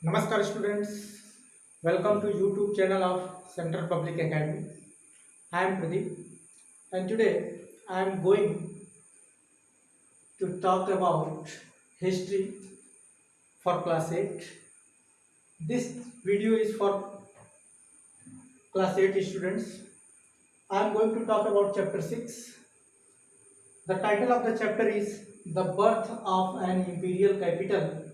Namaskar students, welcome to YouTube channel of Central Public Academy. I am Pradeep and today I am going to talk about history for class 8. This video is for class 8 students. I am going to talk about chapter 6. The title of the chapter is The Birth of an Imperial Capital,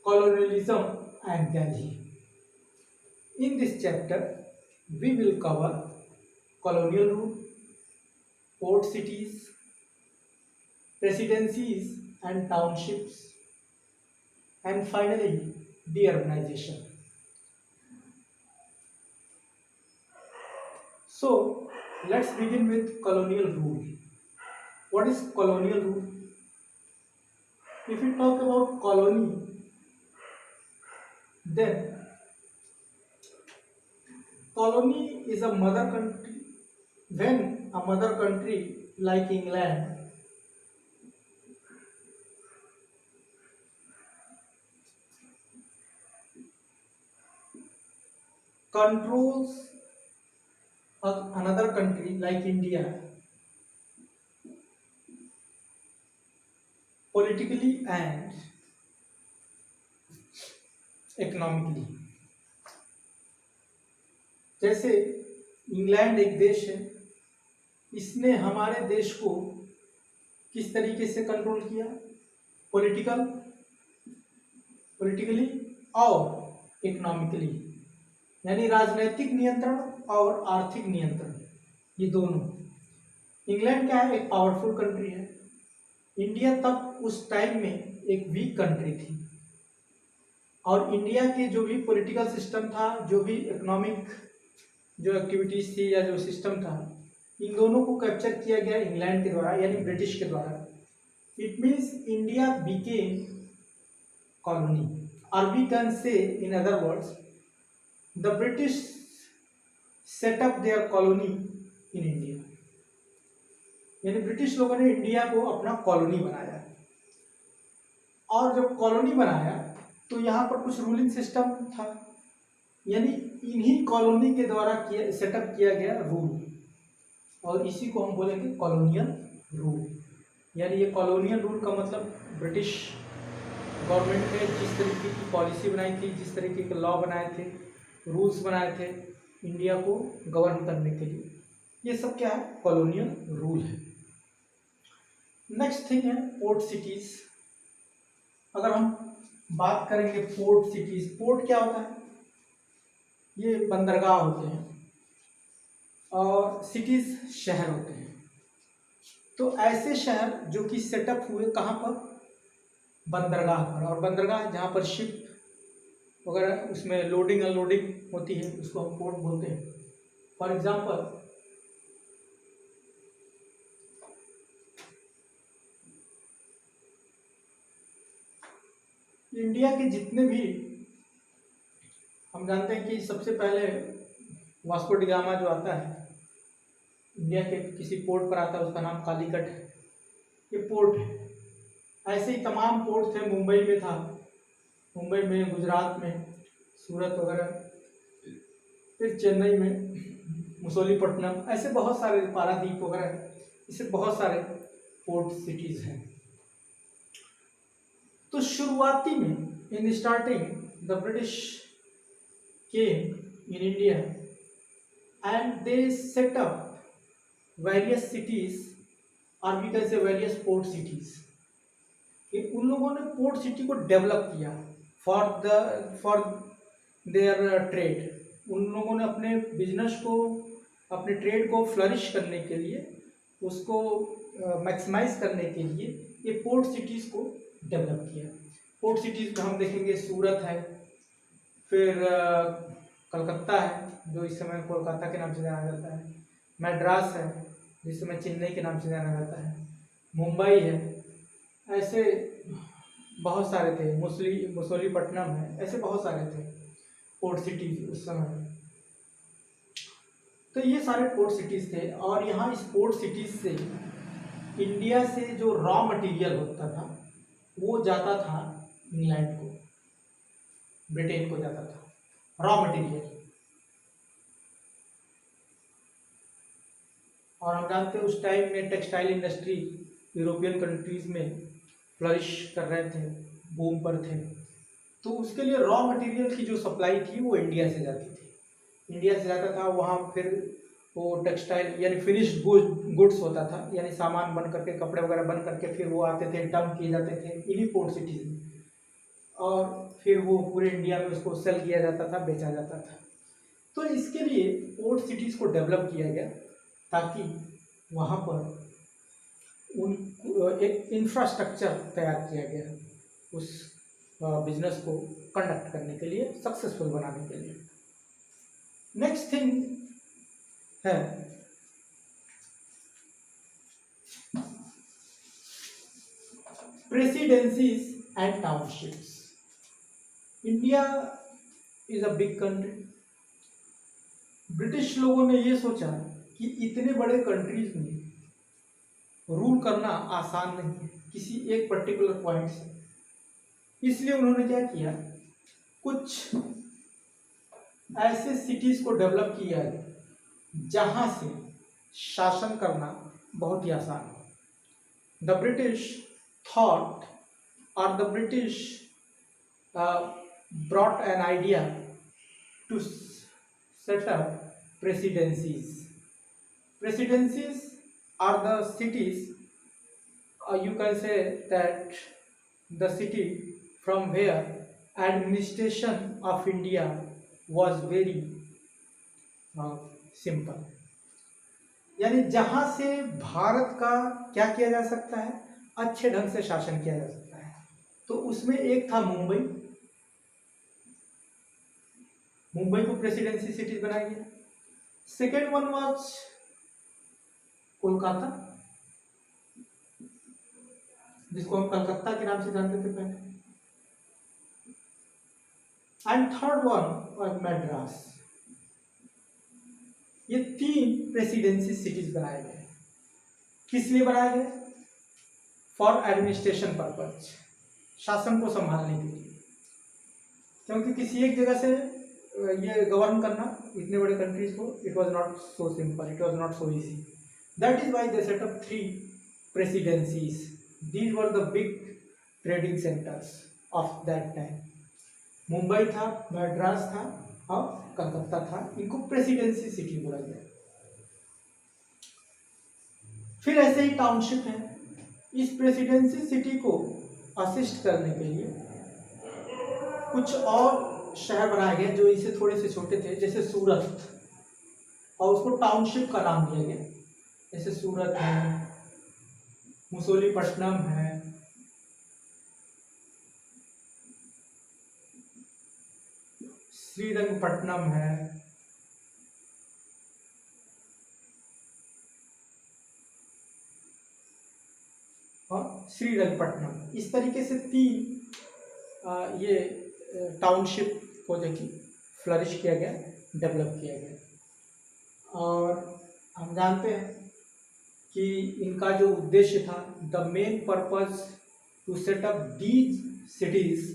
Colonialism and Delhi. In this chapter, we will cover colonial rule, port cities, presidencies and townships, and finally deurbanization. So let's begin with colonial rule. What is colonial rule? If we talk about colony, then colony is a mother country. When a mother country like England controls another country like India politically and economically, जैसे England एक देश है, इसने हमारे देश को किस तरीके से कंट्रोल किया? पॉलिटिकली और इकोनॉमिकली, यानी राजनीतिक नियंत्रण और आर्थिक नियंत्रण, ये दोनों। इंग्लैंड क्या है? एक पावरफुल कंट्री है। इंडिया तब उस टाइम में एक वीक कंट्री थी और इंडिया के जो भी पॉलिटिकल सिस्टम था, जो भी इकोनॉमिक जो एक्टिविटीज थी या जो सिस्टम था, इन दोनों को कैप्चर किया गया इंग्लैंड के द्वारा, यानी ब्रिटिश के द्वारा। It means India became colony, और we can say in other words the British set up their colony in India, यानी ब्रिटिश लोगों ने इंडिया को अपना कॉलोनी बनाया। और जब कॉलोनी बनाया तो यहाँ पर कुछ रूलिंग सिस्टम था, यानी इन्हीं कॉलोनी के द्वारा सेटअप किया गया रूल, और इसी को हम बोलेंगे कॉलोनियल रूल। यानी ये कॉलोनियल रूल का मतलब ब्रिटिश गवर्नमेंट ने जिस तरीके की पॉलिसी बनाई थी, जिस तरीके के लॉ बनाए थे, रूल्स बनाए थे इंडिया को गवर्न करने के लिए, ये सब क्या है? कॉलोनियल रूल है। नेक्स्ट थिंग है पोर्ट सिटीज। अगर हम बात करेंगे पोर्ट सिटीज, पोर्ट क्या होता है? ये बंदरगाह होते हैं और सिटीज शहर होते हैं। तो ऐसे शहर जो कि सेटअप हुए कहाँ पर? बंदरगाह पर। और बंदरगाह जहाँ पर शिप वगैरह उसमें लोडिंग अनलोडिंग होती है, उसको हम पोर्ट बोलते हैं। फॉर एग्जांपल इंडिया के जितने भी, हम जानते हैं कि सबसे पहले वास्को डी गामा जो आता है इंडिया के किसी पोर्ट पर आता है, उसका नाम कालीकट है, ये पोर्ट है। ऐसे ही तमाम पोर्ट थे। मुंबई में था, मुंबई में, गुजरात में सूरत वगैरह, फिर चेन्नई में मुसोलीपट्टनम, ऐसे बहुत सारे, पारादीप वगैरह, ऐसे बहुत सारे पोर्ट सिटीज हैं। तो शुरुआती में in starting the British came in India and they set up various cities, और we can say various port cities. उन लोगों ने पोर्ट सिटी को डेवलप किया फॉर देयर ट्रेड। उन लोगों ने अपने बिजनेस को, अपने ट्रेड को फ्लरिश करने के लिए, उसको मैक्सिमाइज करने के लिए ये पोर्ट सिटीज़ को डेवलप किया। पोर्ट सिटीज़ में हम देखेंगे सूरत है, फिर कलकत्ता है जो इस समय कोलकाता के नाम से जाना जाता है, मद्रास है जिस समय चेन्नई के नाम से जाना जाता है, मुंबई है, ऐसे बहुत सारे थे, मुसोलीपट्टनम है, ऐसे बहुत सारे थे पोर्ट सिटीज उस समय। तो ये सारे पोर्ट सिटीज थे, और यहाँ इस पोर्ट सिटीज से इंडिया से जो रॉ मटेरियल होता था वो जाता था इंग्लैंड को। ब्रिटेन को जाता था रॉ मटेरियल। और हम जानते हैं उस टाइम में टेक्सटाइल इंडस्ट्री यूरोपियन कंट्रीज में फ्लरिश कर रहे थे, बूम पर थे। तो उसके लिए रॉ मटेरियल की जो सप्लाई थी वो इंडिया से जाती थी, इंडिया से जाता था वहाँ। फिर वो टेक्सटाइल यानी फिनिश्ड गुड्स होता था, यानी सामान बन करके, कपड़े वगैरह बन करके फिर वो आते थे, डंप किए जाते थे इन्हीं पोर्ट सिटीज में, और फिर वो पूरे इंडिया में उसको सेल किया जाता था, बेचा जाता था। तो इसके लिए पोर्ट सिटीज़ को डेवलप किया गया ताकि वहाँ पर उन एक इंफ्रास्ट्रक्चर तैयार किया गया उस बिजनेस को कंडक्ट करने के लिए, सक्सेसफुल बनाने के लिए। नेक्स्ट थिंग है presidencies and townships. India is a big country. British लोगों ने ये सोचा कि इतने बड़े कंट्रीज में रूल करना आसान नहीं है किसी एक पर्टिकुलर पॉइंट से, इसलिए उन्होंने क्या किया, कुछ ऐसे सिटीज को डेवलप किया है जहां से शासन करना बहुत ही आसान हो। द ब्रिटिश थॉट और the British brought an idea to set up presidencies. Presidencies are the cities, you can say that the city from where administration of India was very simple. यानी जहां से भारत का क्या किया जा सकता है, अच्छे ढंग से शासन किया जा सकता है। तो उसमें एक था मुंबई, मुंबई को प्रेसिडेंसी सिटी बनाया गया। सेकेंड वन वाज कोलकाता, जिसको हम कलकत्ता के नाम से जानते थे पहले, and third one was Madras. ये 3 प्रेसिडेंसी सिटीज बनाए गए। किस लिए बनाए गए? फॉर एडमिनिस्ट्रेशन पर्पज, शासन को संभालने के लिए। क्योंकि किसी एक जगह से ये गवर्न करना इतने बड़े कंट्रीज को, it was not so simple, it was not so easy. That is why they set up 3 presidencies. These were the big trading centers of that time. Mumbai था, मद्रास था और कलकत्ता था। इनको प्रेसिडेंसी सिटी बोला गया। फिर ऐसे ही टाउनशिप है। इस प्रेसिडेंसी सिटी को असिस्ट करने के लिए कुछ और शहर बनाए गए जो इसे थोड़े से छोटे थे, जैसे सूरत, और उसको टाउनशिप का नाम दिया गया। जैसे सूरत है, मुसोलीपट्टनम है, श्रीरंगपट्टनम है, और श्रीरंगपट्टनम। इस तरीके से 3 ये टाउनशिप को देखिए फ्लरिश किया गया, डेवलप किया गया। और हम जानते हैं कि इनका जो उद्देश्य था, the main purpose to set up these cities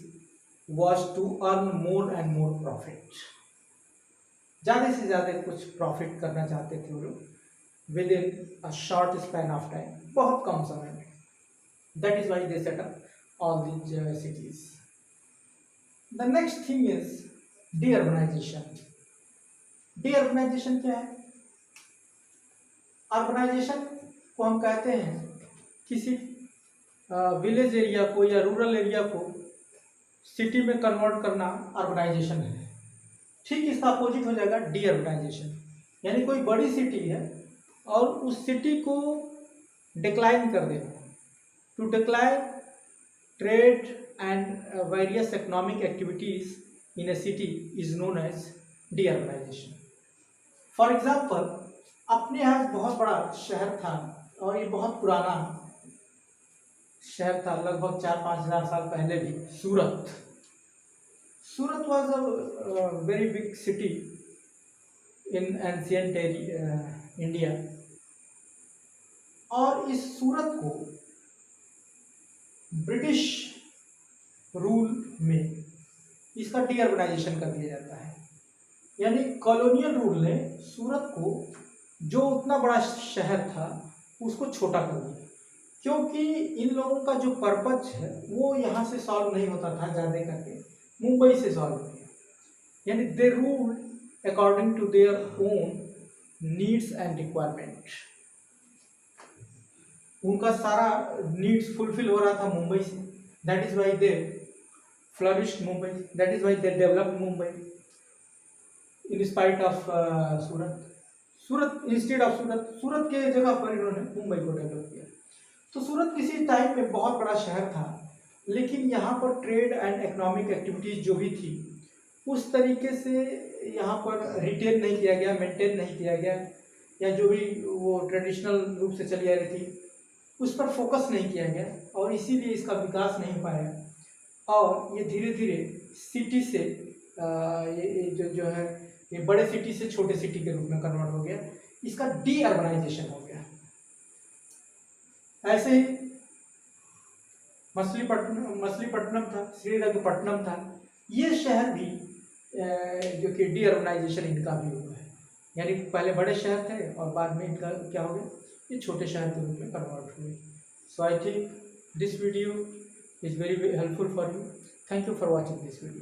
was to earn more and more profit. ज़्यादा से ज़्यादा कुछ प्रॉफिट करना चाहते थे वो लोग within a short span of time, बहुत कम समय में। That is why they set up all these cities. The next thing is deurbanization. Deurbanization क्या है? अर्बनाइजेशन को हम कहते हैं किसी विलेज एरिया को या रूरल एरिया को सिटी में कन्वर्ट करना अर्बनाइजेशन है। ठीक इसका अपोजिट हो जाएगा डीअर्बनाइजेशन। यानी कोई बड़ी सिटी है और उस सिटी को डिक्लाइन कर देना। To decline trade and various economic activities in a city is known as deurbanization. For example, अपने यहाँ बहुत बड़ा शहर था और ये बहुत पुराना शहर था, लगभग 4-5 हज़ार साल पहले भी, Surat. Surat was a very big city in ancient India. और इस सूरत को ब्रिटिश रूल में इसका डी अर्बनाइजेशन कर दिया जाता है। यानी कॉलोनियल रूल ने सूरत को जो उतना बड़ा शहर था उसको छोटा कर दिया, क्योंकि इन लोगों का जो पर्पज है वो यहाँ से सॉल्व नहीं होता था, ज़्यादा करके मुंबई से सॉल्व हो गया। यानी they rule according to their own needs and requirement. उनका सारा नीड्स फुलफिल हो रहा था मुंबई से, that is why they flourished Mumbai, that is why they developed Mumbai in spite of Surat instead of Surat के जगह पर इन्होंने मुंबई को डेवलप किया। तो सूरत किसी टाइम में बहुत बड़ा शहर था, लेकिन यहाँ पर ट्रेड एंड इकोनॉमिक एक्टिविटीज जो भी थी उस तरीके से यहाँ पर रिटेन नहीं किया गया, मेंटेन नहीं किया गया, या जो भी वो ट्रेडिशनल रूप से चली आ रही थी उस पर फोकस नहीं किया गया, और इसीलिए इसका विकास नहीं हो पाया। और ये धीरे धीरे सिटी से ये जो है ये बड़े सिटी से छोटे सिटी के रूप में कन्वर्ट हो गया, इसका डी अर्बनाइजेशन हो गया। ऐसे ही मछलीपट्टनम था, श्रीरंगपट्टनम था, ये शहर भी जो कि डी अर्बनाइजेशन इनका भी हुआ है। यानी पहले बड़े शहर थे और बाद में इनका क्या हो गया, ये छोटे शहर के रूप में कन्वर्ट हुए। So I think this video is very helpful for you. Thank you for watching this video.